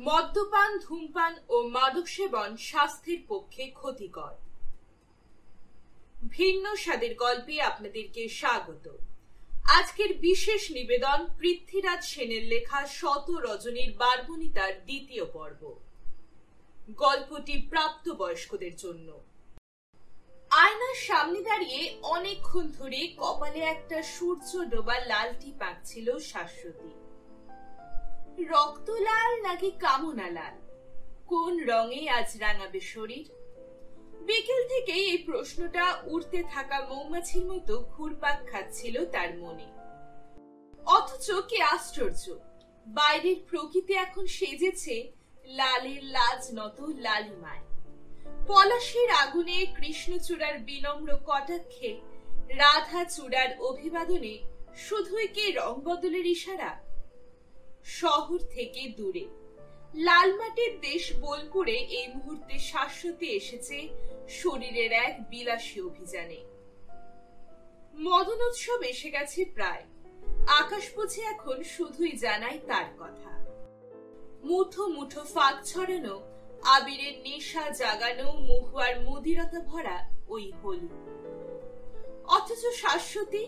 মদ্যপান, ধূমপান ও মাদক সেবন স্বাস্থ্যের পক্ষে ক্ষতিকর। ভিন্ন স্বাদের গল্পে আপনাদেরকে স্বাগত। আজকের বিশেষ নিবেদন পৃথ্বীরাজ সেনের লেখা শত রজনীর বারবনিতার দ্বিতীয় পর্ব। গল্পটি প্রাপ্তবয়স্কদের জন্য। আয়নার সামনে দাঁড়িয়ে অনেকক্ষণ ধরে কপালে একটা সূর্য ডোবা লালটি পাকছিল শাশ্বতী। রক্ত লাল নাকি কামনা লাল, কোন রঙে আজ রাঙাবে শরীর? বিকেল থেকে এই প্রশ্নটা উড়তে থাকা মৌমাছির মতো ঘুরপাক খাচ্ছিল তার মনে। অথচ কি আশ্চর্য, বাইরের প্রকৃতি এখন সেজেছে লালের লাজ নত লালিমায়। পলাশের আগুনে কৃষ্ণচূড়ার বিনম্র কটাক্ষে, রাধা চূড়ার অভিবাদনে শুধুই কি রং বদলের ইশারা? শহর থেকে দূরে লাল মাটির দেশ বোলপুরে এই মুহূর্তে শাশ্বতী এসেছে শরীরের এক বিলাসী অভিযানে। মদনোৎসব এসে গেছে প্রায়। আকাশ বুঝে এখন শুধুই জানায় তার কথা। মুঠো মুঠো ফাঁক ছড়ানো, আবিরের নেশা জাগানো, মহুয়ার মদিরতা ভরা ওই হোলি। অথচ শাশ্বতী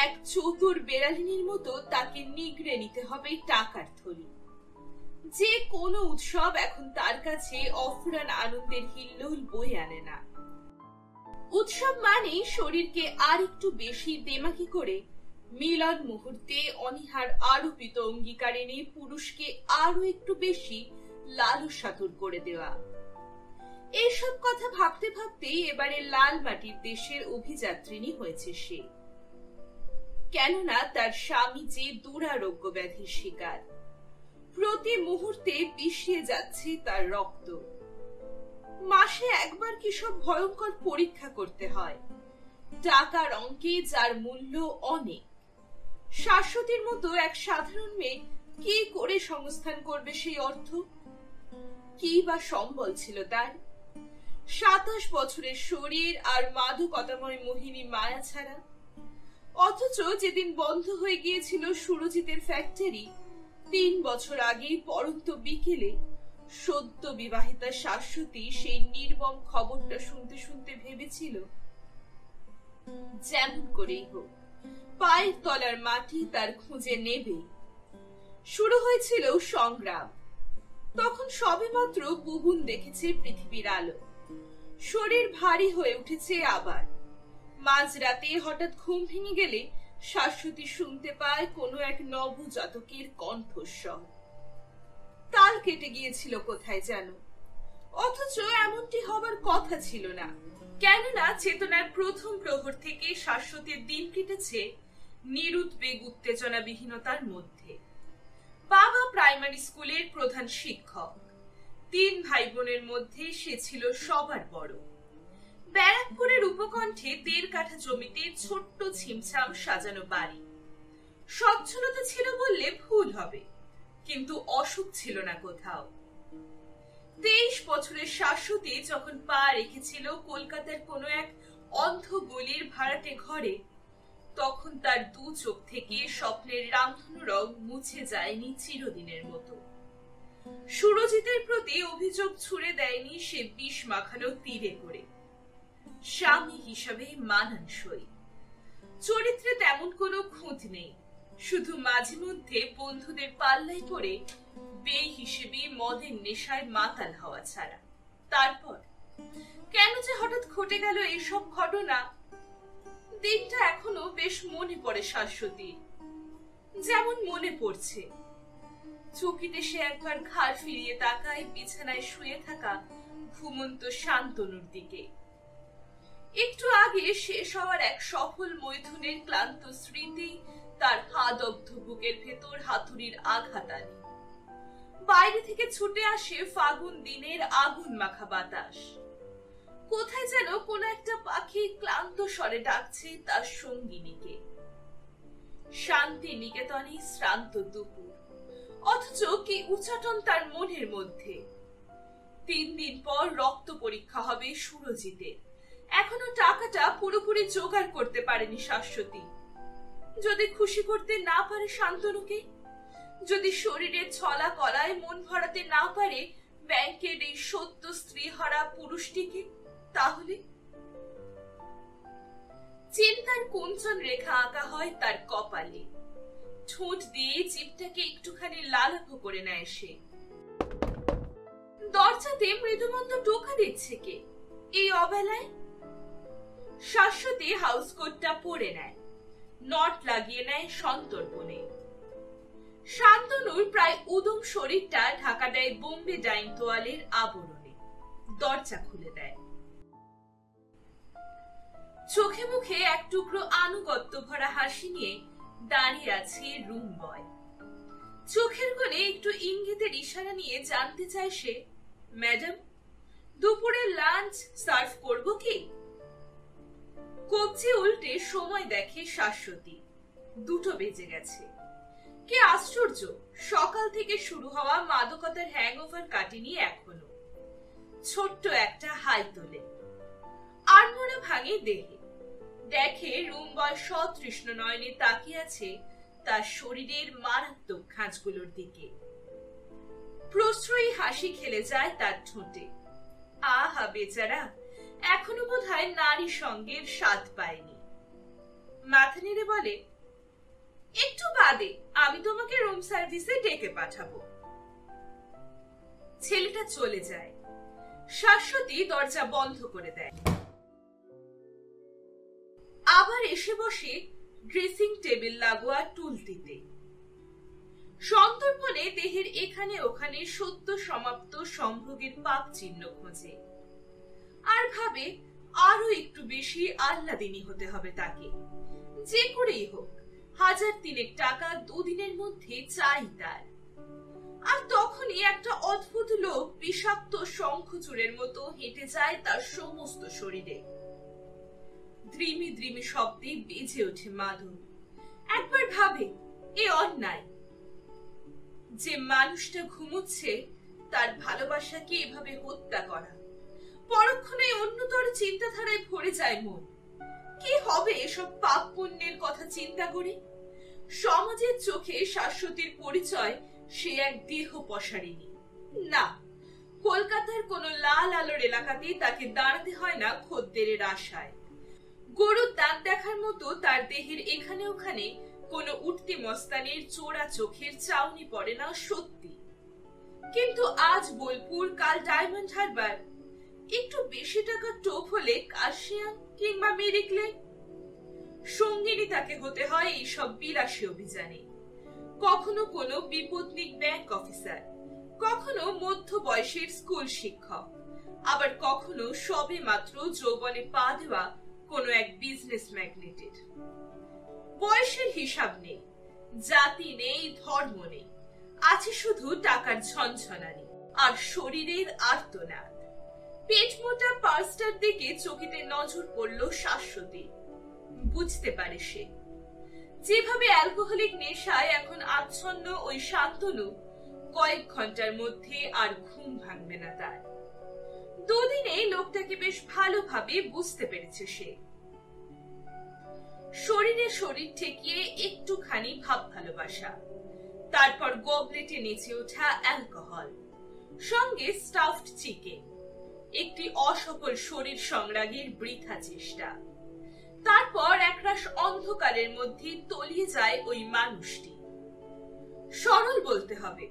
এক চতুর বেড়ালিনীর মতো তাকে নিগড়ে নিতে হবে টাকার থলি। যে কোনো উৎসব এখন তার কাছে অফুরান আনন্দের হিল্লোল বয়ে আনে না। উৎসব মানে শরীরকে আর একটু বেশি দেমাকি করে মিলন মুহূর্তে অনীহার আরোপিত অঙ্গীকারে নিয়ে পুরুষকে আরো একটু বেশি লালসাতুর করে দেওয়া। এইসব কথা ভাবতে ভাবতে এবারে লাল মাটির দেশের অভিযাত্রিনী হয়েছে সে। কেননা তার স্বামী যে দুরারোগ্য ব্যাধির শিকার। প্রতি মুহূর্তে বিষিয়ে যাচ্ছে তার রক্ত। মাসে একবার কি সব ভয়ঙ্কর পরীক্ষা করতে হয়, টাকার অঙ্কে যার মূল্য অনেক। শাশ্বতীর মতো এক সাধারণ মেয়ে কি করে সংস্থান করবে সেই অর্থ? কি বা সম্বল ছিল তার? 27 বছরের শরীর আর মাদকতাময় মোহিনী মায়া ছাড়া। অথচ যেদিন বন্ধ হয়ে গিয়েছিল সুরজিতের ফ্যাক্টরি, 3 বছর আগে পরন্ত বিকেলে সদ্য বিবাহিতা শাশ্বতী সেই নির্মম খবরটা শুনতে শুনতে ভেবেছিল, যেমন করেই হোক পায়ের তলার মাটি তার খুঁজে নেবে। শুরু হয়েছিল সংগ্রাম। তখন সবেমাত্র বুবুন দেখেছে পৃথিবীর আলো। শরীর ভারী হয়ে উঠেছে আবার। মাঝরাতে হঠাৎ ঘুম ভেঙে গেলে শাশ্বতী শুনতে পায় কোনো এক নবজাতকের কণ্ঠস্বর। তাল কেটে গিয়েছিল কোথায় যেন। অথচ এমনটি হবার কথা ছিল না, কেননা চেতনার প্রথম প্রহর থেকে শাশ্বতীর দিন কেটেছে নিরুদ্বেগ উত্তেজনাবিহীনতার মধ্যে। বাবা প্রাইমারি স্কুলের প্রধান শিক্ষক। 3 ভাই বোনের মধ্যে সে ছিল সবার বড়। ব্যারাকপুরের উপকণ্ঠে 1.5 কাঠা জমিতে ছোট্ট ছিমছাম সাজানো বাড়ি। সচ্ছলতা ছিল বললে ভুল হবে, কিন্তু অসুখ ছিল না কোথাও। 23 বছরের শাশ্বতী যখন পা রেখেছিল কলকাতার কোনো এক অন্ধ গলির ভাড়াটে ঘরে, তখন তার 2 চোখ থেকে স্বপ্নের রামধনু রং মুছে যায়নি চিরদিনের মতো। সুরজিতের প্রতি অভিযোগ ছুড়ে দেয়নি সে বিষ মাখানো তীরে করে। স্বামী হিসাবে মানানসই। চরিত্রে তেমন কোনো খুঁত নেই, শুধু মাঝে মধ্যে বন্ধুদের পাল্লায় পড়ে বেই হিসেবে মদের নেশায় মাতাল হওয়া ছাড়া। তারপর কেন যে হঠাৎ ঘটে গেল এসব ঘটনা, দিনটা এখনো বেশ মনে পড়ে শাশ্বতী। যেমন মনে পড়ছে চকিতে সে একবার ঘাড় ফিরিয়ে তাকায় বিছানায় শুয়ে থাকা ঘুমন্ত শান্তনুর দিকে। একটু আগে শেষ হওয়ার এক সফল মৈথুনের ক্লান্ত স্মৃতি তার হাদগ্ধ বুকের ভেতর হাতুড়ির আঘাত আনে। বাইরে থেকে ছুটে আসে ফাগুন দিনের আগুন মাখা বাতাস। কোথায় যেন কোন একটা পাখি ক্লান্ত স্বরে ডাকছে তার সঙ্গিনীকে। শান্তি নিকেতনে শ্রান্ত দুপুর, অথচ কি উচাটন তার মনের মধ্যে। 3 দিন পর রক্ত পরীক্ষা হবে সুরজিতের। এখনো টাকাটা পুরোপুরি জোগাড় করতে পারেনি শাশ্বতী। যদি খুশি করতে না পারে শান্তনুকে, যদি শরীরের ছলা কলায় মন ভরাতে না পারে ব্যাংকের এই সত্য স্ত্রী হারা পুরুষটিকে, তাহলে চিন্তার কুঞ্চন রেখা আঁকা হয় তার কপালে। ঠোঁট দিয়ে জিভটাকে একটুখানি লালাভ করে নেয় সে। দরজাতে মৃদুমন্দ টোকা দিচ্ছে কে এই অবেলায়? শাশ্বতী হাউস কোটটা পরে নেয়, নট লাগিয়ে নেয় সন্তর্পণে। শান্তনুর প্রায় উদম শরীরটা ঢাকা দেয় বোম্বে ডাইং তোয়ালের আবরণে। দরজা খুলে দেয়। চোখে মুখে এক টুকরো আনুগত্য ভরা হাসি নিয়ে দাঁড়িয়ে আছে রুম বয়। চোখের কোণে একটু ইঙ্গিতের ইশারা নিয়ে জানতে চায় সে, ম্যাডাম, দুপুরে লাঞ্চ সার্ভ করব কি? কবজি উল্টে সময় দেখে শাশ্বতী। 2টো বেজে গেছে। কি আশ্চর্য, সকাল থেকে শুরু হওয়া মাদকতার হ্যাংওভার কাটেনি এখনো। ছোট্ট একটা হাই তোলে, আড়মোড়া ভাঙে দেহে। দেখে রুম বয় সতৃষ্ণ নয়নে তাকিয়ে আছে তার শরীরের মারাত্মক খাঁজগুলোর দিকে। প্রশ্রয়ী হাসি খেলে যায় তার ঠোঁটে। আহা বেচারা, এখনো বোধহয় নারী সঙ্গের স্বাদ পায়নি। মাথা নেড়ে বলে, একটু বাদে আমি তোমাকে রুম সার্ভিসে ডেকে পাঠাবো। ছেলেটা চলে যায়। শাশ্বতী দরজা বন্ধ করে দেয়। আবার এসে বসে ড্রেসিং টেবিল লাগোয়া টুলটিতে। সন্তর্পণে দেহের এখানে ওখানে সদ্য সমাপ্ত সম্ভোগের পাক চিহ্ন খোঁজে। আর ভাবে আরো একটু বেশি আহ্লাদিনী হতে হবে তাকে। যে করেই হোক 1000 টাকা 2 দিনের মধ্যে চাই তার। আর তখনই একটা অদ্ভুত লোক বিষাক্ত শঙ্খচূড়ের মতো হেঁটে যায় তার সমস্ত শরীরে। দ্রিমি দ্রিমি শব্দে বেজে ওঠে মাদুর। একবার ভাবে এ অন্যায় যে মানুষটা ঘুমোচ্ছে তার ভালোবাসাকে এভাবে হত্যা করা। পরক্ষণে অন্যতর চিন্তাধারায় ভরে যায় মন। কি হবে এসব পাপ পুণ্যের কথা চিন্তা করে? সমাজের চোখে শাশ্বতীর পরিচয় সে এক দেহ পসারিনী। না, কলকাতার কোন লাল আলোর এলাকাতেই তাকে দাঁড়াতে হয় না খদ্দেরের আশায়। গরুর দাঁত দেখার মতো তার দেহের এখানে ওখানে কোন উঠতি মস্তানের চোরা চোখের চাউনি পড়ে না সত্যি। কিন্তু আজ বোলপুর, কাল ডায়মন্ড হারবার, একটু বেশি টাকা টোপ হলে কাশিয়ান কিংবা মেরিক্লেম। সঙ্গিনী তাকে হতে হয় এইসব বিলাসী অভিযানে। কখনো কোনো বিপত্নিক ব্যাংক অফিসার, কখনো মধ্য বয়সের স্কুল শিক্ষক, আবার কখনো সবে মাত্র যৌবনে পা দেওয়া কোনো এক বিজনেস ম্যাগনেটের। বয়সের হিসাব নেই, জাতি নেই, ধর্ম নেই, আছে শুধু টাকার ঝনঝনানি আর শরীরের আর্তনাদ। পেট মোটা পার্সটার দিকে চকিতে নজর পড়ল শাশ্বতী। বুঝতে পারে সে, যেভাবে অ্যালকোহলিক নেশায় এখন আচ্ছন্ন ওই শান্তনু, কয়েক ঘন্টার মধ্যে আর ঘুম ভাঙবে না তার। 2 দিনে লোকটাকে বেশ ভালোভাবে বুঝতে পেরেছে সে। শরীরে শরীর ঠেকিয়ে একটুখানি ভাব ভালোবাসা, তারপর গবলেটে নেচে ওঠা অ্যালকোহল, সঙ্গে স্টাফড চিকেন, একটি অসফল শরীর সংরাগের বৃথা চেষ্টা। তারপর একরাশ অন্ধকারের মধ্যে তলিয়ে যায় ওই মানুষটি। সরল বলতে হবে,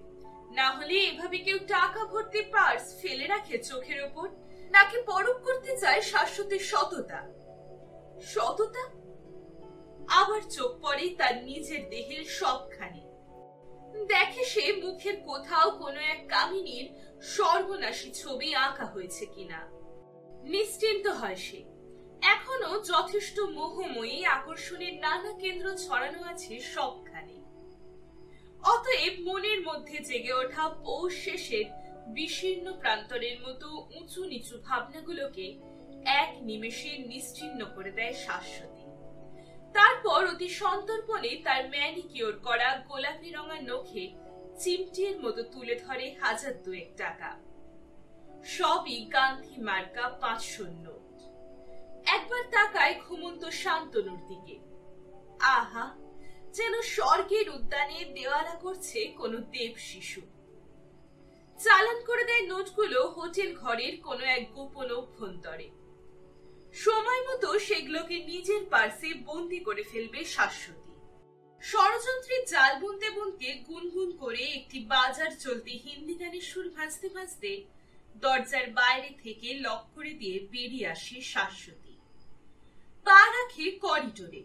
না হলে এভাবে কেউ টাকা ভর্তি পার্স ফেলে রাখে চোখের ওপর? নাকি পরখ করতে চায় শাশ্বতীর সততা? সততা? আবার চোখ পড়ে তার নিজের দেহের সবখানে। দেখে সে মুখের কোথাও কোনো এক কামিনীর সর্বনাশী ছবি আঁকা হয়েছে কিনা। নিশ্চিন্ত হয় সে, এখনো যথেষ্ট মোহময়ী আকর্ষণের নানা কেন্দ্র ছড়ানো আছে সবখানে। অতএব মনের মধ্যে জেগে ওঠা পৌষ শেষের বিশীর্ণ প্রান্তরের মতো উঁচু নিচু ভাবনাগুলোকে এক নিমেষে নিশ্চিহ্ন করে দেয় শাশ্বতী। তারপর অতি সন্তর্পণে তার ম্যানিকিওর করা গোলাপি রঙা নখে চিমটির মতো তুলে ধরে 1002 টাকা। সবই গান্ধী মার্কা 500 নোট। একবার তাকায় ঘুমন্ত শান্তনুর দিকে। আহা, যেন স্বর্গের উদ্যানে দেওয়ালা করছে কোনো দেব শিশু। চালান করে দেয় নোটগুলো হোটেল ঘরের কোনো এক গোপন অভ্যন্তরে। সময় মতো সেগুলোকে নিজের পার্সে বন্দি করে ফেলবে শাশ্বতী। ষড়যন্ত্রের জাল বুনতে বুনতে গুনগুন করে একটি বাজার চলতি হিন্দি গানের সুর ভাঁজতে ভাঁজতে দরজার বাইরে থেকে লক করে দিয়ে বেরিয়ে আসে শাশ্বতী। পা রাখে করিডোরে।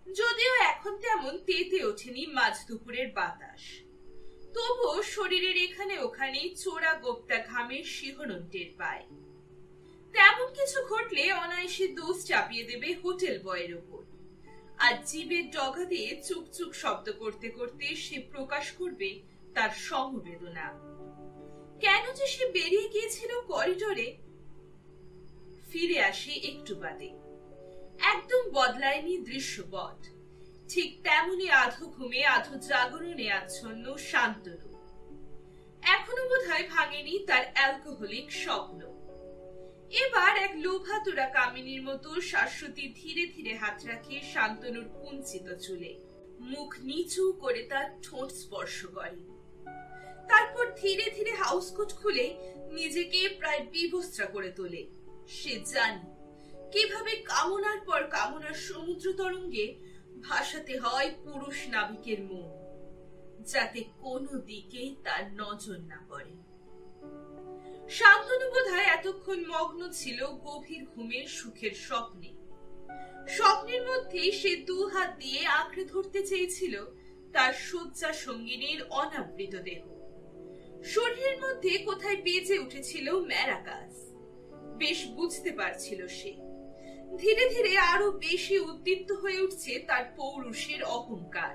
যদিও এখন তেমন তেতে ওঠেনি মাঝ দুপুরের বাতাস, তবুও শরীরের এখানে ওখানে চোরা গোপ্তা ঘামের শিহরণ টের পায়। তেমন কিছু ঘটলে অনায়াসে দোষ চাপিয়ে দেবে হোটেল বয়ের ওপর, আর জিভের ডগা দিয়ে চুক চুক শব্দ করতে করতে সে প্রকাশ করবে তার সমবেদনা। কেন যে সে বেরিয়ে গিয়েছিল করিডোরে। ফিরে আসে একটু বাদে। একদম বদলায়নি দৃশ্যপট। ঠিক তেমনি আধো ঘুমে আধো জাগরণে আচ্ছন্ন শান্তনু। এখনো বোধহয় ভাঙেনি তার অ্যালকোহলিক স্বপ্ন। এবার এক লোভাতুরা কামিনীর মতো শাশ্বতী ধীরে ধীরে হাত রাখে শান্তনুর কুঞ্চিত চুলে, মুখ নিচু করে তার ঠোঁট স্পর্শ করে। তারপর ধীরে ধীরে হাউসকোট খুলে নিজেকে প্রায় বিবস্ত্রা করে তোলে। সে জানে কিভাবে কামনার পর কামনার সমুদ্র তরঙ্গে ভাসাতে হয় পুরুষ নাবিকের মন, যাতে কোনো দিকে তার নজর না পড়ে। শান্তনু বোধহয় এতক্ষণ মগ্ন ছিল গভীর ঘুমের সুখের স্বপ্নে। স্বপ্নের মধ্যেই সে দু হাত দিয়ে আঁকড়ে ধরতে চেয়েছিল তার শয্যা সঙ্গিনীর অনাবৃত দেহ। শরীরের মধ্যে কোথায় বেজে উঠেছিল ম্যারাকাস। বেশ বুঝতে পারছিল সে। ধীরে ধীরে আরো বেশি উদ্দীপ্ত হয়ে উঠছে তার পৌরুষের অহংকার।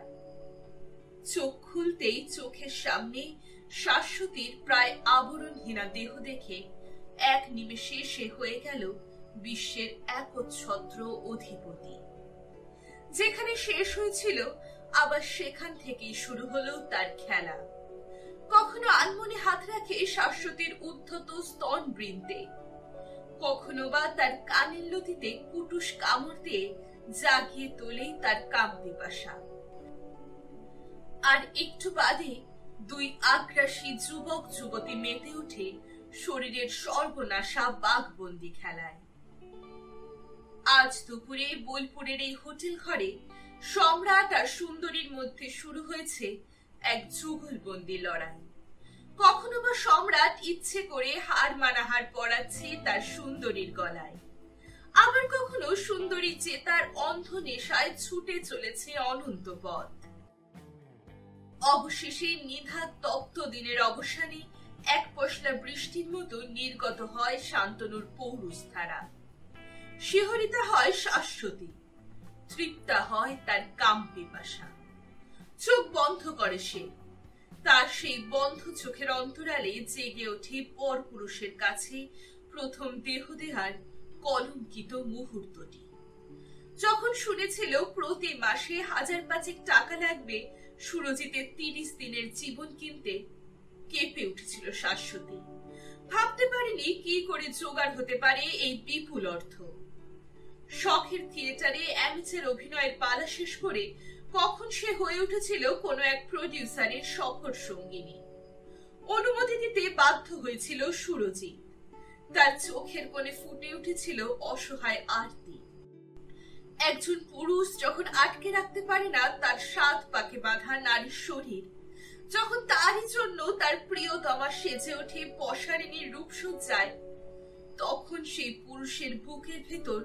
চোখ খুলতেই চোখের সামনে শাশ্বতীর প্রায় আবরণহীনা দেহ দেখে এক নিমেষে সে হয়ে গেল বিশ্বের একচ্ছত্র অধিপতি। যেখানে শেষ হয়েছিল আবার সেখান থেকেই শুরু হলো তার খেলা। কখনো আনমনে হাত রাখে শাশ্বতীর উদ্ধত স্তন বৃন্তে, কখনো বা তার কানের লতিতে কুটুস কামড় দিয়ে জাগিয়ে তোলে তার কাম পিপাসা। আর একটু বাদে দুই আগ্রাসী যুবক যুবতী মেতে উঠে শরীরের সর্বনাশা বাঘবন্দি খেলায়। আজ দুপুরে বোলপুরের এই হোটেল ঘরে সম্রাট আর সুন্দরীর মধ্যে শুরু হয়েছে এক যুগলবন্দি লড়াই। কখনো বা সম্রাট ইচ্ছে করে হার মানাহার পড়াচ্ছে তার সুন্দরীর গলায়, আবার কখনো সুন্দরী চেতার অন্ধ নেশায় ছুটে চলেছে অনন্ত পথ। অবশেষে নিধাত তপ্ত দিনের অবসানে এক পশলা বৃষ্টির মতো নির্গত হয় শান্তনুর পৌরুষধারা। শিহরিতা হয় শাশ্বতী, তৃপ্তা হয় তার কাম পিপাসা। চোখ বন্ধ করে সে। তার সেই বন্ধ চোখের অন্তরালে জেগে ওঠে পরপুরুষের কাছে প্রথম দেহ দেহার কলঙ্কিত মুহূর্তটি। যখন শুনেছিল প্রতি মাসে 1000 টাকা লাগবে সুরজিতের 30 দিনের জীবন কিনতে, কেঁপে উঠেছিল শাশ্বতী। ভাবতে পারেনি কি করে জোগাড় হতে পারে এই বিপুল অর্থ। শখের থিয়েটারে অ্যামেচার অভিনয়ের পালা শেষ করে কখন সে হয়ে উঠেছিল কোনো এক প্রডিউসারের সফর সঙ্গিনী। অনুমতি দিতে বাধ্য হয়েছিল সুরজিৎ। তার চোখের কোণে ফুটে উঠেছিল অসহায় আরতি। একজন পুরুষ যখন আটকে রাখতে পারে না তার 7 পাকে বাঁধা নারীর শরীর, যখন তারই জন্য তার প্রিয়তমা সেজে ওঠে পশারিনীর রূপসজ্জায়, তখন সেই পুরুষের বুকের ভেতর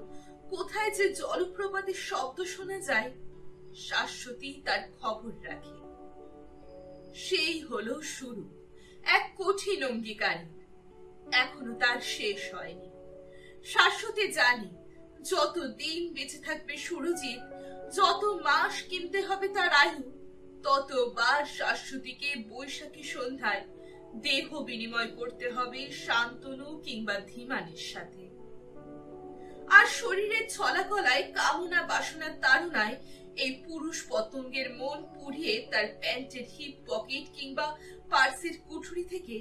কোথায় যে জলপ্রপাতের শব্দ শোনা যায়, শাশ্বতী তার খবর রাখে। সেই হলো শুরু এক কঠিন অঙ্গীকারের। এখনো তার শেষ হয়নি। শাশ্বতী জানে যত দিন বেঁচে থাকবে সুরজিৎ, যত মাস কিনতে হবে তার আয়ু, ততবার শাশ্বতীকে বৈশাখী সন্ধ্যায় দেহ বিনিময় করতে হবে শান্তনু কিংবা ধীমানের সাথে। আর শরীরের ছলাকলায় কামনা বাসনার তাড়নায় এই পুরুষ পতঙ্গের মন পুড়িয়ে তার প্যান্টের হিপ পকেট কিংবা পার্সের কুঠুরি থেকে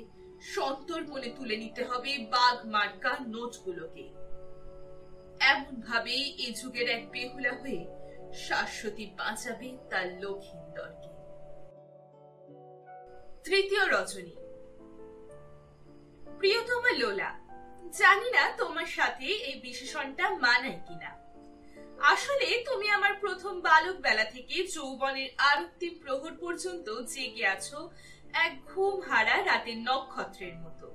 সন্তর মনে তুলে নিতে হবে বাঘ মার্কা নোটগুলোকে। এমন ভাবেই এ যুগের এক বেহুলা হয়ে শাশ্বতী বাঁচাবে তার লক্ষিন্দরকে। তৃতীয় রজনী। প্রিয়তমা লোলা, জানি না তোমার সাথে এই বিশেষণটা মানায় কিনা। আসলে তুমি আমার প্রথম বালক বেলা থেকে যৌবনের আরক্তিম প্রহর পর্যন্ত জেগে আছো এক ঘুম হারা রাতের নক্ষত্রের মতো।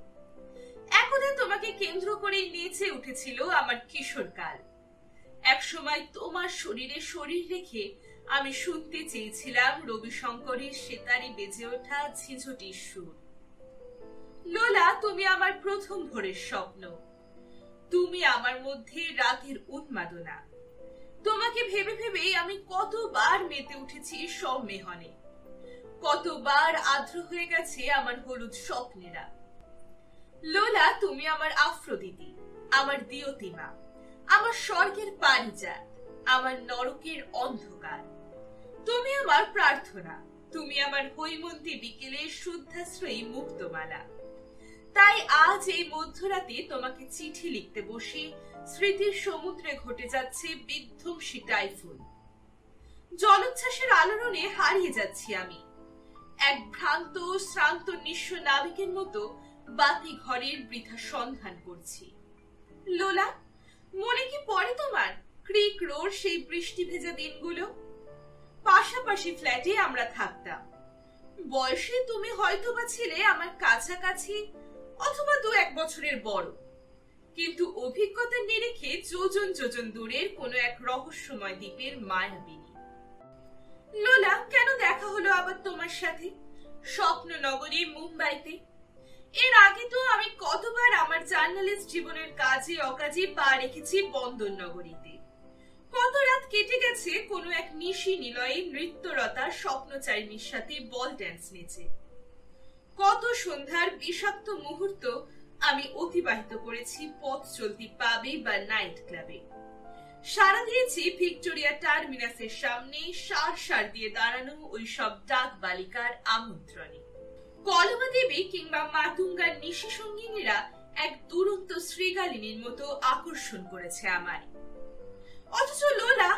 একদা তোমাকে কেন্দ্র করে নেচে উঠেছিল আমার কিশোরকাল। একসময় তোমার শরীরে শরীর রেখে আমি শুনতে চেয়েছিলাম রবিশঙ্করের সেতারে বেজে ওঠা ঝিঝটির সুর। লোলা, তুমি আমার প্রথম ভোরের স্বপ্ন, তুমি আমার মধ্যে রাতের উন্মাদনা। তোমাকে ভেবে ভেবেই আমি কতবার মেতে উঠেছি সম্মেহনে, কতবার আর্দ্র হয়ে গেছে আমার হলুদ স্বপ্নেরা। লোলা, তুমি আমার আফ্রোদিতি, আমার দিয়তিমা, আমার স্বর্গের পারিজাত, আমার নরকের অন্ধকার। তুমি আমার প্রার্থনা, তুমি আমার হৈমন্তী বিকেলের শুদ্ধাশ্রয়ী মুক্তমালা। তাই আজ এই মধ্যরাতে তোমাকে চিঠি লিখতে বসে স্মৃতির সমুদ্রে ঘটে যাচ্ছে বিধ্বংসী টাইফুন। জলোচ্ছ্বাসের আলোড়নে হারিয়ে যাচ্ছি আমি, এক ভ্রান্ত শ্রান্ত নিঃস্ব নাবিকের মতো বাতি ঘরের বৃথা সন্ধান করছি। লোলা, মনে কি পড়ে তোমার ক্রিক রোড সেই বৃষ্টি ভেজা দিনগুলো? পাশাপাশি ফ্ল্যাটে আমরা থাকতাম। বয়সে তুমি হয়তোবা ছিলে আমার কাছাকাছি অথবা 2-1 বছরের বড়, কিন্তু অভিজ্ঞতার নিরিখে যোজন যোজন দূরের কোনো এক রহস্যময় দ্বীপের মায়াবিনী। লোলা, কেন দেখা হলো আবার তোমার সাথে স্বপ্ন নগরী মুম্বাইতে? এর আগে তো আমি কতবার আমার জার্নালিস্ট জীবনের কাজে অকাজে পা রেখেছি বন্দর নগরীতে। কত রাত কেটে গেছে কোনো এক নিশি নিলয়ে নৃত্যরতা স্বপ্নচারিণীর সাথে বল ড্যান্স নেচে। কত সন্ধ্যার বিষাক্ত মুহূর্ত আমি অতিবাহিত করেছি পথ চলতি পাবে বা নাইট ক্লাবে। সারা দিয়েছি ভিক্টোরিয়া টার্মিনাসের সামনে সার সার দিয়ে দাঁড়ানো ওই সব ডাক বালিকার আমন্ত্রণে। কলমা দেবী কিংবা মাতুঙ্গার নিশি সঙ্গিনীরা এক দুরন্ত শ্রীগালিনীর মতো আকর্ষণ করেছে আমায়। অথচ লোলা,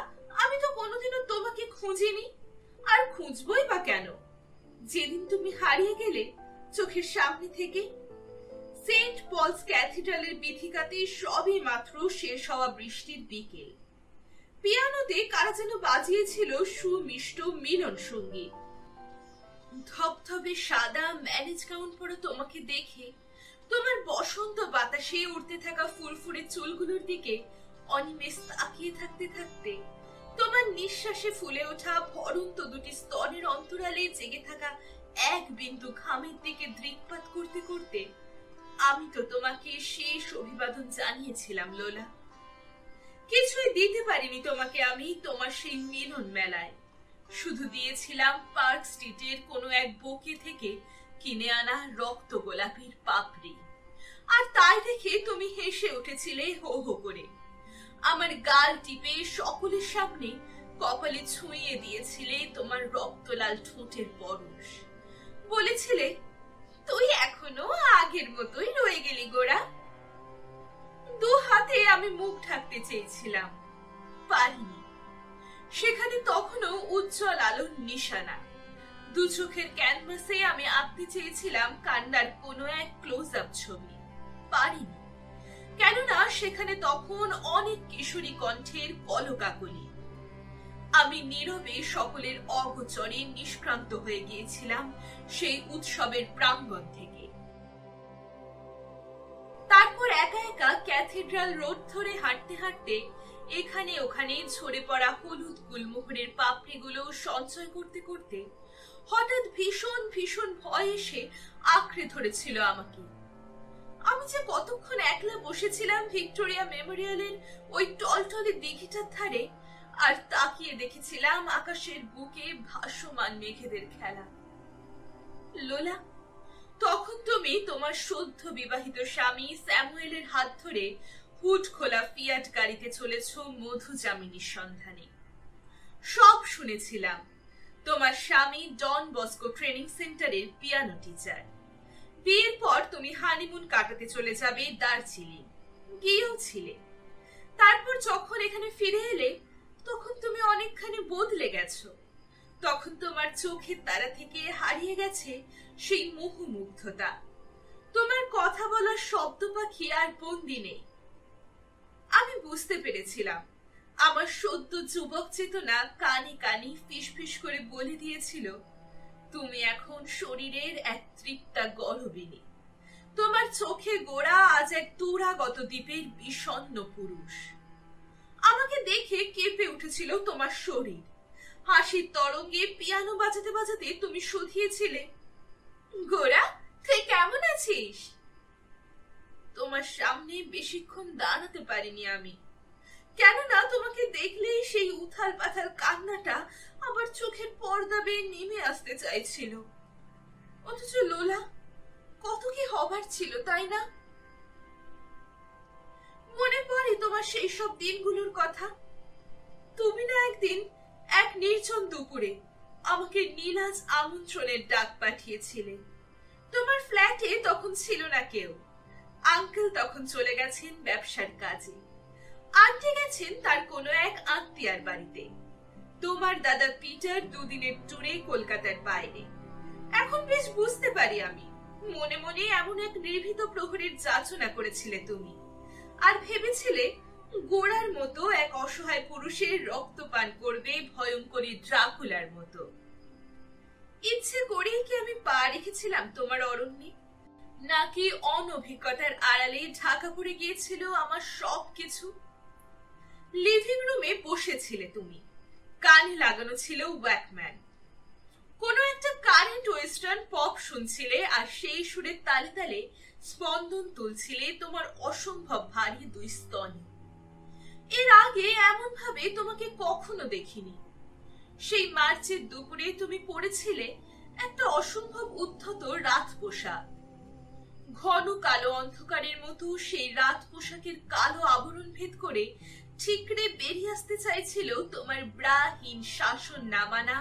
আমি তো কোনোদিনও তোমাকে খুঁজিনি, আর খুঁজবই বা কেন? যেদিন তুমি হারিয়ে গেলে চোখের সামনে থেকে। সেন্ট পলস ক্যাথিড্রালের বিথিকাতে সবই মাত্র শেষ হওয়া বৃষ্টির বিকেল। পিয়ানোতে কারা যেন বাজিয়েছিল সুমিষ্ট মিলন সঙ্গীত। ধবধবে সাদা ম্যানেজ গাউন পরা তোমাকে দেখে তোমার বসন্ত বাতাসে উড়তে থাকা ফুরফুরে চুলগুলোর দিকে অনিমেষ তাকিয়ে থাকতে থাকতে তোমার নিঃশ্বাসে ফুলে ওঠা ভরন্ত দুটি স্তনের অন্তরালে জেগে থাকা এক বিন্দু ঘামের দিকে দৃকপাত করতে করতে আমি তো তোমাকে শেষ অভিবাদন জানিয়েছিলাম লোলা। কিছুই দিতে পারিনি তোমাকে আমি তোমার সেই মিলন মেলায়, শুধু দিয়েছিলাম পার্ক স্ট্রিটের কোনো এক বোকে থেকে কিনে আনা রক্ত গোলাপির পাপড়ি। আর তাই দেখে তুমি হেসে উঠেছিলে হো হো করে, আমার গাল টিপে সকলের সামনে কপালে ছুঁয়ে দিয়েছিলে তোমার রক্তলাল ঠোঁটের পরশ। বলেছিলে, তুই এখনো আগের মতোই রয়ে গেলি গোড়া। 2 হাতে আমি মুখ ঢাকতে চেয়েছিলাম, পারিনি। সেখানে তখনও উজ্জ্বল আলোর নিশানা। 2 চোখের ক্যানভাসে আমি আঁকতে চেয়েছিলাম কান্নার কোনো এক ক্লোজ আপ ছবি, পারিনি। কেননা সেখানে তখন অনেক কিশোরী কণ্ঠের কলকাকলি। আমি নীরবে সকলের অগোচরে নিষ্ক্রান্ত হয়ে গিয়েছিলাম সেই উৎসবের প্রাঙ্গণ থেকে। তারপর একা একা ক্যাথিড্রাল রোড ধরে হাঁটতে হাঁটতে এখানে ওখানে ঝরে পড়া হলুদ গুলমোহরের পাপড়িগুলো সঞ্চয় করতে করতে হঠাৎ ভীষণ ভীষণ ভয় এসে আঁকড়ে ধরেছিল আমাকে। আমি যে কতক্ষণ একলা বসেছিলাম ভিক্টোরিয়া মেমোরিয়ালের ওই টলটলে দিঘিটার ধারে, আর তাকিয়ে দেখেছিলাম আকাশের বুকে ভাসমান মেঘেদের খেলা। লোলা, তখন তুমি তোমার সদ্য বিবাহিত স্বামী স্যামুয়েলের হাত ধরে হুড খোলা ফিয়াট গাড়িতে চলেছ মধুযামিনীর সন্ধানে। সব শুনেছিলাম। তোমার স্বামী ডন বস্কো ট্রেনিং সেন্টারের পিয়ানো টিচার। বিয়ের পর তুমি হানিমুন কাটাতে চলে যাবে দার্জিলিং, গিয়েও ছিলে। তারপর যখন এখানে ফিরে এলে তখন তুমি অনেকখানি বদলে গেছো। তখন তোমার চোখের তারা থেকে হারিয়ে গেছে সেই মোহমুগ্ধতা। তোমার কথা বলার শব্দ পাখি আর বন্দি নেই। আমি বুঝতে পেরেছিলাম আমার সদ্য যুবক চেতনা কানে কানে ফিসফিস করে বলে দিয়েছিল, তুমি এখন শরীরের এক তৃপ্তা গর্বিনী। তোমার চোখে গোড়া আজ এক দূরাগত দ্বীপের বিষণ্ণ পুরুষ। আমাকে দেখে কেঁপে উঠেছিল তোমার শরীর। হাসির তরঙ্গে পিয়ানো বাজাতে বাজাতে তুমি শুধিয়েছিলে, গোরা তুই কেমন আছিস? তোমার সামনে বেশিক্ষণ দাঁড়াতে পারিনি আমি, কেননা তোমাকে দেখলেই সেই উথাল পাথাল কান্নাটা আবার চোখের পর্দা বেয়ে নেমে আসতে চাইছিল। অথচ লোলা, কত কি হবার ছিল, তাই না? মনে পড়ে তোমার সেই সব দিনগুলোর কথা। তুমি না একদিন এক নির্জন দুপুরে আমাকে নীলাজ আমন্ত্রণের ডাক পাঠিয়েছিলে। তোমার ফ্ল্যাটে তখন ছিল না কেউ। আঙ্কেল তখন চলে গেছেন ব্যবসার কাজে, আন্টি গেছেন তার কোনো এক আত্মীয়ার বাড়িতে। তোমার দাদা পিটার দুদিনের ট্যুরে কলকাতার বাইরে। এখন বেশ বুঝতে পারি আমি, মনে মনে এমন এক নির্ভীত প্রহরীর যাচনা করেছিলে তুমি, আর ভেবেছিলে গোড়ার মতো এক অসহায় পুরুষের রক্তপান করবে ভয়ঙ্করী ড্রাকুলার মতো। ইচ্ছে করেই কি আমি পা রেখেছিলাম তোমার অরণ্যে, নাকি অনভিজ্ঞতার আড়ালে ঢাকা পড়ে গিয়েছিল আমার সবকিছু? লিভিং রুমে বসেছিলে তুমি, কানে লাগানো ছিল ওয়াকম্যান। কোন একটা কারেন্ট ওয়েস্টার্ন পপ শুনছিলে, আর সেই সুরের তালে তালে স্পন্দন তুলছিলে তোমার অসম্ভব ভারী দুই স্তনে। এর আগে এমন ভাবে তোমাকে কখনো দেখিনি। সেই মার্চের দুপুরে তুমি পড়েছিলে একটা অসম্ভব উদ্ধত রাত পোশাক। ঘন কালো অন্ধকারের মতো সেই রাত পোশাকের কালো আবরণ ভেদ করে ঠিকরে বেরিয়ে আসতে চাইছিল তোমার ব্রাহীন শাসন নামানা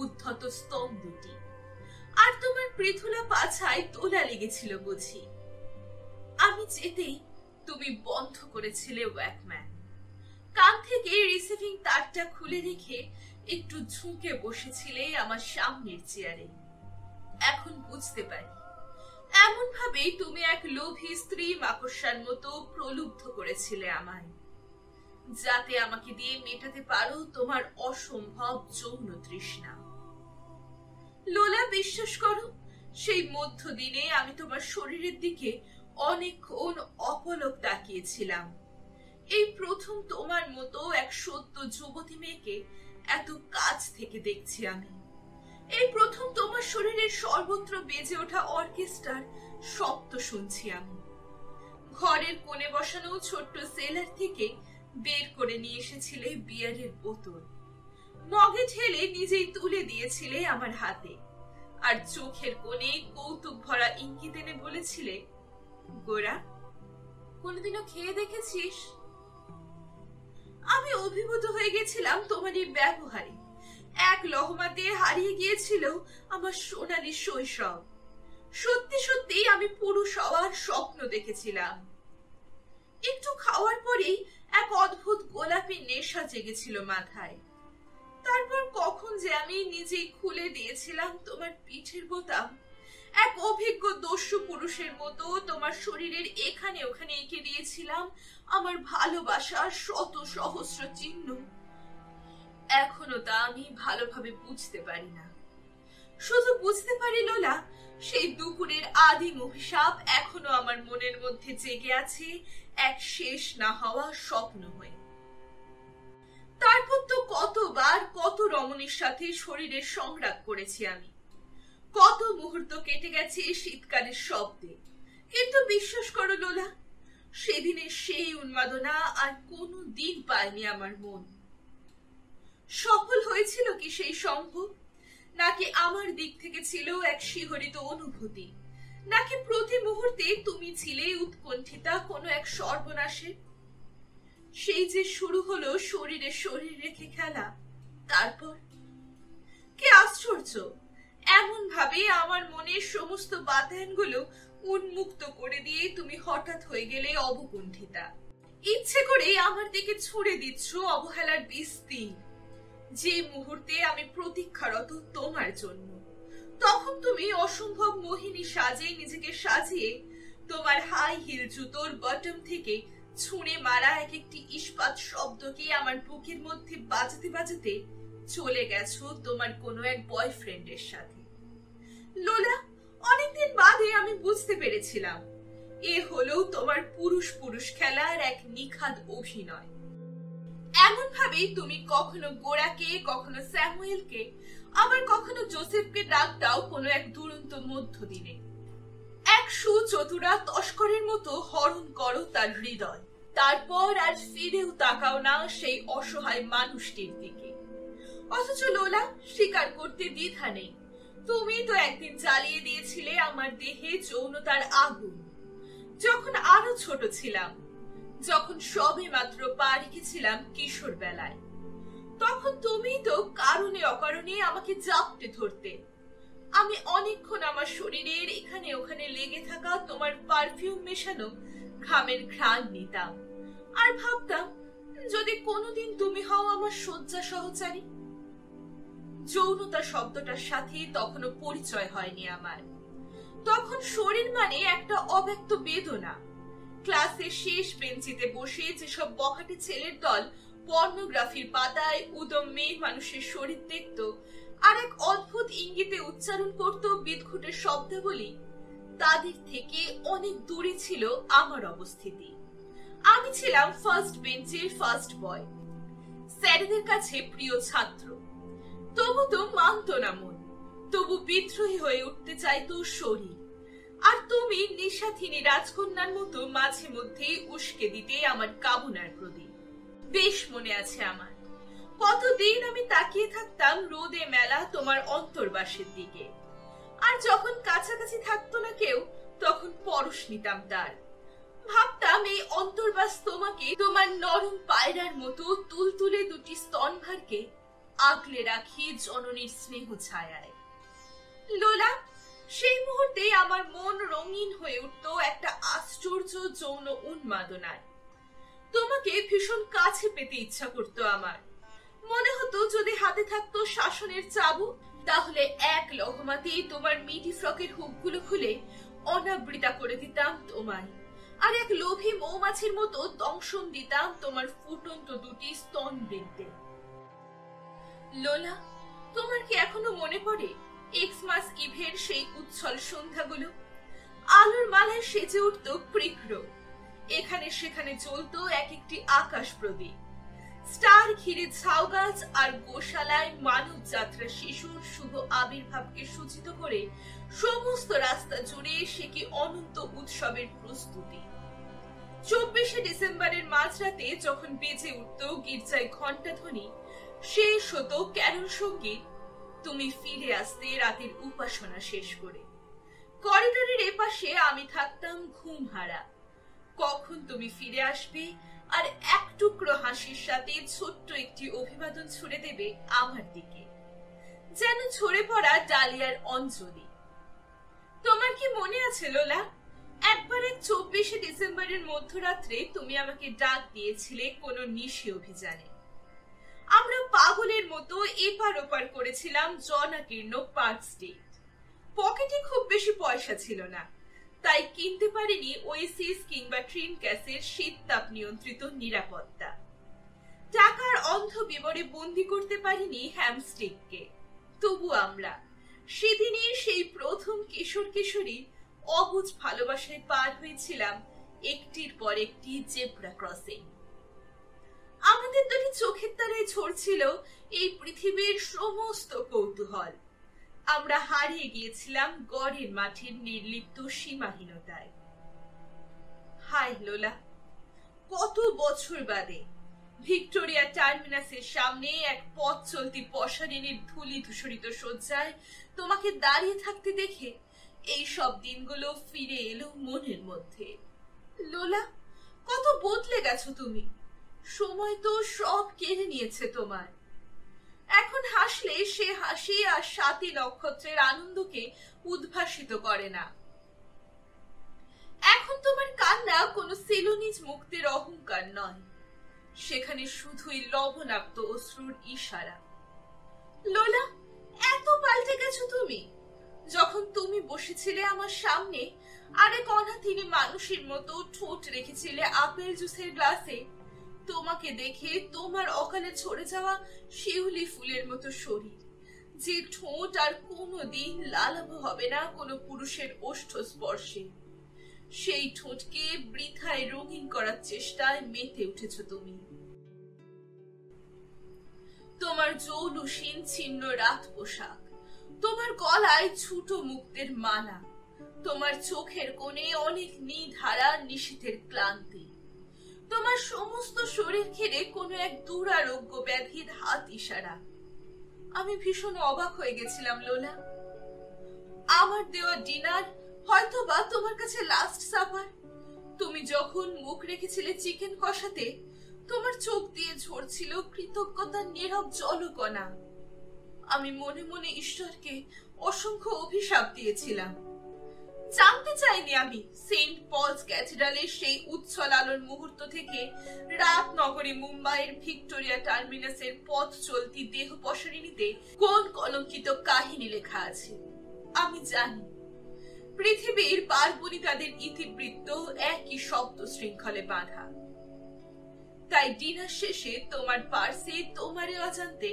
উদ্ধত স্তম্ভ দুটি, আর তোমার পৃথুলা পাছায় তোলা লেগেছিল বুঝি। আমি যেতেই তুমি বন্ধ করেছিলে ওয়াকম্যান। কান থেকে রিসিভিং তারটা খুলে রেখে একটু ঝুঁকে বসেছিলে আমার সামনের চেয়ারে। এখন বুঝতে পারি, এমন ভাবেই তুমি এক লোভী স্ত্রী মাকড়সার মতো প্রলুব্ধ করেছিলে আমায়, যাতে আমাকে দিয়ে মেটাতে পারো তোমার অসম্ভব যৌন তৃষ্ণা। লোলা, বিশ্বাস করো, সেই মধ্য দিনে আমি তোমার শরীরের দিকে অনেকক্ষণ অপলক তাকিয়েছিলাম। এই প্রথম তোমার মতো এক সদ্য যুবতী মেয়েকে এত কাছ থেকে দেখছি আমি। এই প্রথম তোমার শরীরের সর্বত্র বেজে ওঠা অর্কেস্ট্রার শব্দ শুনছি আমি। ঘরের কোণে বসানো ছোট্ট সেলার থেকে বের করে নিয়ে এসেছিলে বিয়ারের বোতল, মগে ঢেলে নিজেই তুলে দিয়েছিলে আমার হাতে, আর চোখের কোণে কৌতুক ভরা ইঙ্গিত এনে বলেছিলে, গোরা, কোনোদিনও খেয়ে দেখেছিস? আমি অভিভূত হয়ে গেছিলাম তোমার এই ব্যবহারে। এক লহমাতে হারিয়ে গিয়েছিল আমার সোনালী শৈশব। সত্যি সত্যি আমি পুরুষ হওয়ার স্বপ্ন দেখেছিলাম। একটু খাওয়ার পরেই এক অদ্ভুত গোলাপি নেশা জেগেছিল মাথায়। তারপর কখন যে আমি নিজেই খুলে দিয়েছিলাম তোমার পিঠের বোতাম, এক অভিজ্ঞ দস্যু পুরুষের মতো তোমার শরীরের এখানে ওখানে এঁকে দিয়েছিলাম আমার ভালোবাসার শত সহস্র চিহ্ন। এখনো তা আমি ভালোভাবে বুঝতে পারি না। শুধু বুঝতে পারি, লোলা, সেই দুপুরের আদিম অভিশাপ এখনো আমার মনের মধ্যে জেগে আছে এক শেষ না হওয়া স্বপ্ন হয়ে। তারপর তো কতবার কত রমণীর সাথে শরীরের সংগ্রাম করেছি আমি। কত মুহূর্ত কেটে গেছে শীতকালের শব্দে। কিন্তু বিশ্বাস করো লোলা, সেদিনের সেই উন্মাদনা আর কোনো দিন পায়নি আমার মন। সফল হয়েছিল কি সেই সম্ভব? নাকি আমার দিক থেকে ছিল এক শিহরিত অনুভূতি? নাকি প্রতি মুহূর্তে তুমি ছিলে উৎকণ্ঠিতা কোনো এক সর্বনাশে? সেই যে শুরু হলো শরীরে শরীর রেখে খেলা, তারপর কি আশ্চর্য, এমন ভাবে আমার মনের সমস্ত বাতায়নগুলো উন্মুক্ত করে দিয়ে তুমি হঠাৎ হয়ে গেলে অবকুণ্ঠিতা। ইচ্ছে করে আমার দিকে ছুড়ে দিচ্ছ অবহেলার বৃষ্টি। যে মুহূর্তে আমি প্রতীক্ষারত তোমার জন্য, তখন তুমি অসম্ভব মোহিনী সাজে নিজেকে সাজিয়ে তোমার হাই হিল জুতোর বটম থেকে ছুঁড়ে মারা এক একটি ইস্পাত শব্দকে আমার বুকের মধ্যে বাজাতে বাজাতে চলে গেছো তোমার কোনো এক বয়ফ্রেন্ডের সাথে। লোলা, অনেকদিন বাদে আমি বুঝতে পেরেছিলাম এ হলো তোমার পুরুষ পুরুষ খেলার এক নিখাদ অভিনয়। এমন ভাবেই তুমি কখনো গোরাকে, কখনো স্যামুয়েলকে, আবার কখনো জোসেফকে ডাক দাও কোনো এক দুরন্ত মধ্যদিনে। এক সুচতুরা তস্করের মতো হরণ করো তার হৃদয়, তারপর আর ফিরেও তাকাও না সেই অসহায় মানুষটির দিকে। অথচ লোলা, স্বীকার করতে দ্বিধা নেই, তুমি তো একদিন জ্বালিয়ে দিয়েছিলে আমার দেহে যৌনতার আগুন। যখন আরো ছোট ছিলাম, যখন সবে মাত্র পা রেখেছিলাম কিশোর বেলায়, তখন তুমি তো কারণে অকারণে আমাকে জাপটে ধরতে। আমি অনেকক্ষণ আমার শরীরের এখানে ওখানে লেগে থাকা তোমার পারফিউম মেশানো ঘামের ঘ্রাণ নিতাম, আর ভাবতাম যদি কোনোদিন তুমি হও আমার শয্যা সহচারী। যৌনতা শব্দটার সাথে তখনও পরিচয় হয়নি আমার। তখন শরীর মানে একটা অব্যক্ত বেদনা। ক্লাসের শেষ বেঞ্চিতে বসে যেসব বখাটে ছেলের দল পর্নোগ্রাফির পাতায় উদম মেয়ে মানুষের শরীর দেখত আর এক অদ্ভুত ইঙ্গিতে উচ্চারণ করত বিদঘুটের শব্দাবলী, তাদের থেকে অনেক দূরে ছিল আমার অবস্থিতি। আমি ছিলাম ফার্স্ট বেঞ্চের ফার্স্ট বয়, স্যারেদের কাছে প্রিয় ছাত্র। তবু তো মানত না মন, তবু বিদ্রোহী হয়ে উঠতে চাইতো শরীর। আর তুমি নিশাথিনী রাজকন্যার মতো মাঝে মধ্যেই উস্কে দিতে আমার কামনার প্রদীপ। বেশ মনে আছে আমার, কতদিন আমি তাকিয়ে থাকতাম রোদে মেলা তোমার অন্তর্বাসের দিকে, আর যখন কাছাকাছি থাকতো না কেউ তখন পরশ নিতাম তার। ভাবতাম এই অন্তর্বাস তোমাকে তোমার নরম পায়রার মতো তুলতুলে দুটি স্তনভারকে আগলে রাখি জননীর স্নেহ ছায়ায়। লোলা, সেই মুহূর্তে আমার মন রঙিন হয়ে উঠত একটা আশ্চর্য যৌন উন্মাদনায়। তোমাকে ভীষণ কাছে পেতে ইচ্ছা করতো আমার। মনে হতো যদি হাতে থাকতো শাসনের চাবুক, তাহলে এক লহমাতেই তোমার মিডি ফ্রকের হুকগুলো খুলে অনাবৃতা করে দিতাম তোমায়, আর এক লোভী মৌমাছির মতো দংশন দিতাম তোমার ফুটন্ত দুটি স্তন বৃন্তে। লোলা, তোমার কি এখনো মনে পড়ে এক্সমাস ইভের সেই উচ্ছল সন্ধ্যাগুলো? আলোর মালায় সেজে উঠত পৃক্র, এখানে সেখানে চলতো এক একটি আকাশ প্রদীপ। স্টার ঘিরে ঝাউ গাছ আর গোশালায় মানব যাত্রা শিশুর শুভ আবির্ভাবকে সূচিত করে সমস্ত রাস্তা জুড়ে সে কি অনন্ত উৎসবের প্রস্তুতি। 24শে ডিসেম্বরের মাঝরাতে যখন বেজে উঠত গির্জায় ঘণ্টাধ্বনি, শেষ হতো ক্যারল সঙ্গীত, তুমি ফিরে আসতে রাতের উপাসনা শেষ করে। করিডোরের এপাশে আমি থাকতাম ঘুম হারা। কখন তুমি ফিরে আসবে আর এক টুকরো হাসির সাথে ছোট্ট একটি অভিবাদন ছুড়ে দেবে আমার দিকে, যেন ঝরে পড়া ডালিয়ার অঞ্জলি। তোমার কি মনে আছে লোলা, একবার 24শে ডিসেম্বরের মধ্যরাত্রে তুমি আমাকে ডাক দিয়েছিলে কোনো নিশি অভিযানে। আমরা পাগলের মতো এপার ওপার করেছিলাম জনাকীর্ণ পার্ক স্ট্রিট। পকেটে খুব বেশি পয়সা ছিল না, তাই কিনতে পারিনি ওয়েসিস কিংবা ট্রিন ক্যাসের শীত তাপ নিয়ন্ত্রিত নিরাপত্তা। টাকার অন্ধ বিবরে বন্দি করতে পারিনি হ্যামস্টিককে। তবু আমরা সেদিনই সেই প্রথম কিশোর কিশোরী অবুঝ ভালোবাসায় পার হয়েছিলাম একটির পর একটি জেব্রা ক্রসিং। আমাদের দুটি চোখের তারায় ঝরছিল এই পৃথিবীর সমস্ত কৌতূহল। আমরা হারিয়ে গিয়েছিলাম গড়ের মাঠের নির্লিপ্ত সীমাহীনতায়। হায় লোলা, কত বছর বাদে ভিক্টোরিয়া টার্মিনাসের সামনে এক পথ চলতি পশারিনীর ধুলি ধূসরিত শয্যায় তোমাকে দাঁড়িয়ে থাকতে দেখে এই সব দিনগুলো ফিরে এলো মনের মধ্যে। লোলা, কত বদলে গেছো তুমি। সময় তো সব কেড়ে নিয়েছে তোমার। এখন হাসলে সে হাসি আর সাতী নক্ষত্রের আনন্দকে উদ্ভাসিত করে না। এখন তোমার কান্না কোনো সেলোনিজ মুক্তের অহংকার নয়, সেখানে শুধুই লবণাক্ত অশ্রুর ইশারা। লোলা, এত পাল্টে গেছো তুমি। যখন তুমি বসেছিলে আমার সামনে আরেক অনাথিনী মানুষের মতো ঠোঁট রেখেছিলে আপেল জুসের গ্লাসে, তোমাকে দেখে তোমার অকালে ঝরে যাওয়া শিউলি ফুলের মতো শরীর, যে ঠোঁট আর কোনোদিন লালাবো হবে না কোনো পুরুষের ওষ্ঠ স্পর্শে, সেই ঠোঁটকে বৃথায় রঙিন করার চেষ্টায় মেতে উঠেছ তুমি। তোমার জৌলুসীন ছিন্ন রাত পোশাক, তোমার গলায় ছোট মুক্তের মালা, তোমার চোখের কোণে অনেক নিধারা নিশীথের ক্লান্তি, তোমার সমস্ত শরীর ঘিরে কোনো এক দুরারোগ্য ব্যাধির হাত ইশারা। আমি ভীষণ অবাক হয়ে গেছিলাম লোলা। আমার দেওয়া ডিনার হয়তোবা তোমার কাছে লাস্ট সাপার। তুমি যখন মুখ রেখেছিলে চিকেন কষাতে, তোমার চোখ দিয়ে ঝরছিল কৃতজ্ঞতার নীরব জলকণা। আমি মনে মনে ঈশ্বরকে অসংখ্য অভিশাপ দিয়েছিলাম। জানতে চাইনি আমি সেন্ট পলস ক্যাথেড্রালের সেই উচ্ছল আলোর মুহূর্ত থেকে রাত নগরী মুম্বাইয়ের ভিক্টোরিয়া টার্মিনাসের পথ চলতি দেহ পসারিণীতে কোন কলঙ্কিত কাহিনী লেখা আছে। আমি জানি পৃথিবীর পার্বণী তাদের ইতিবৃত্ত একই শব্দ শৃঙ্খলে বাঁধা। তাই ডিনার শেষে তোমার পার্সে তোমারই অজান্তে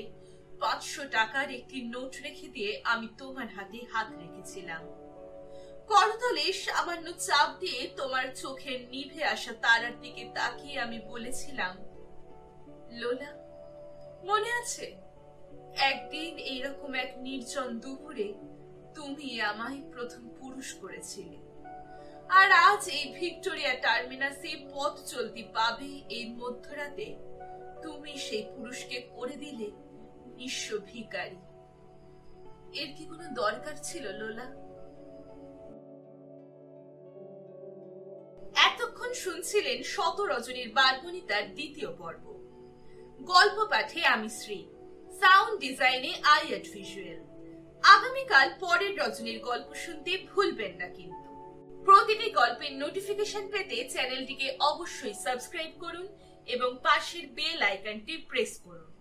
500 টাকার একটি নোট রেখে দিয়ে আমি তোমার হাতে হাত রেখেছিলাম। করতলে সামান্য চাপ দিয়ে তোমার চোখের নিভে আসা তারার দিকে তাকিয়ে আমি বলেছিলাম, লোলা, মনে আছে একদিন এইরকম এক নির্জন দুপুরে তুমি আমায় প্রথম পুরুষ করেছিলে, আর আজ এই ভিক্টোরিয়া টার্মিনাসে পথ চলতি পাবে এই মধ্যরাতে তুমি সেই পুরুষকে করে দিলে নিঃস্ব ভিখারি। এর কি কোনো দরকার ছিল লোলা? এতক্ষণ শুনছিলেন শত রজনীর বারবনিতার দ্বিতীয় পর্ব। গল্প পাঠে আমি শ্রী, সাউন্ড ডিজাইনে আইয়াট ভিজুয়াল। আগামীকাল পরের রজনীর গল্প শুনতে ভুলবেন না কিন্তু। প্রতিটি গল্পের নোটিফিকেশন পেতে চ্যানেলটিকে অবশ্যই সাবস্ক্রাইব করুন এবং পাশের বেল আইকনটি প্রেস করুন।